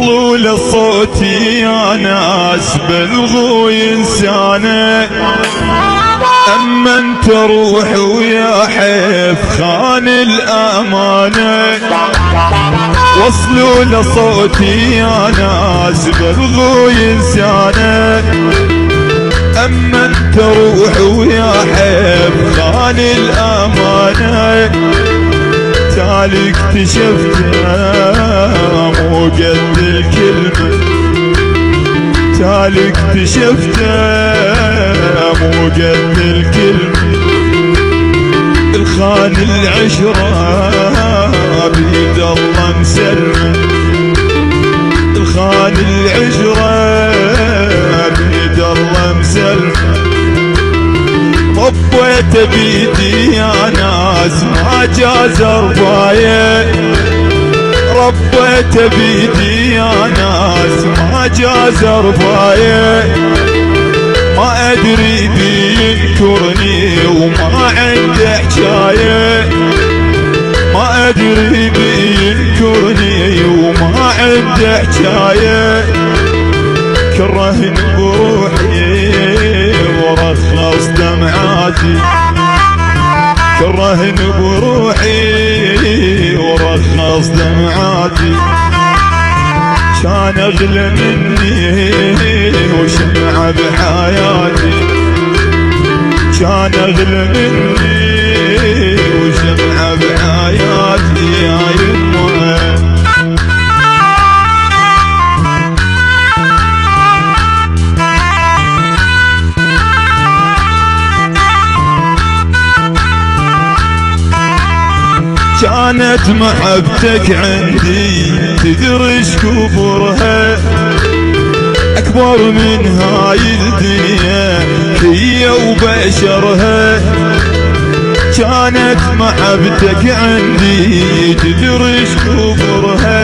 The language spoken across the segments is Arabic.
وصلوا لصوتي يا ناس بلغوا ينسانه، اما انت روح ويا حيف خان الامانه. وصلوا لصوتي يا ناس بلغوا ينسانه، اما انت روح ويا حيف خان الامانه. تالي اكتشفته مو قد الكلمه، تالي اكتشفته مو قد الكلمه. الخان العشره بيد الله مسلمه، الخان العشره بيد الله مسلمه. طبيت بيدي يا ناس ما جاز ربايه، ربيت بيدي يا ناس ما جاز ربايه. ما ادري بينكرني وما عنده حجايه، ما ادري بينكرني وما عنده حجايه. كرهن بروحي ورخص دمعاتي، كرهن بروحي ورخص دمعاتي. كان اغلى مني وشمعة بحياتي، كان اغلى مني وشمعة بحياتي يا يمه. كانت محبتك عندي تدرش كبرها، أكبر من هاي الدنيا هي وبشرها. كانت محبتك عندي تدرش كبرها،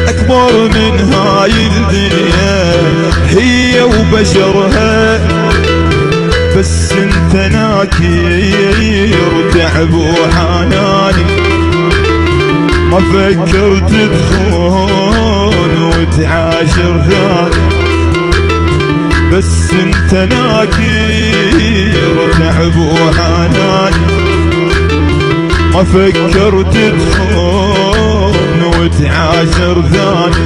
أكبر من هاي الدنيا هي وبشرها. بس انت ناكير وتعب وحناني، ما فكرت تخون وتعاشر ثاني. بس انت ناكير وتعب وحناني، ما فكرت تخون وتعاشر ثاني.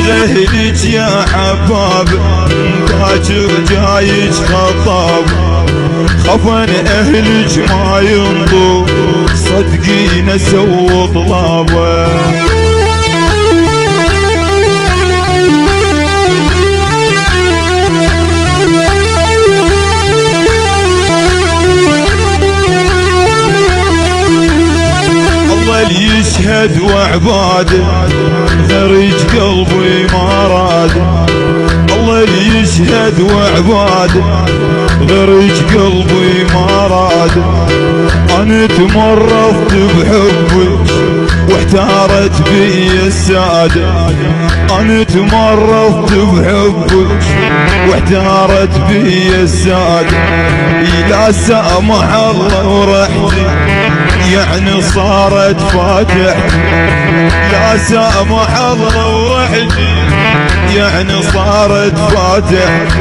اهلك يا حباب باكر جايج خطاب، خفن اهلك ما ينطو صدقينا سووا طلابه. الله يشهد وعباده غريج قلبي ما راد، الله يشهد وعباده غريج قلبي ما راد. انا تمرضت بحبك واحتارت بي السادة، انا تمرضت بحبك واحتارت بي السادة. لا سامح الله ورحتي يعني صارت فاتحتي، لا سامح الله ورحتي يعني صارت فاتحتي.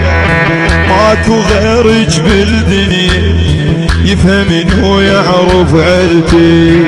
ماكو غيرك بالدنيا يفهم انه يعرف عيلتي.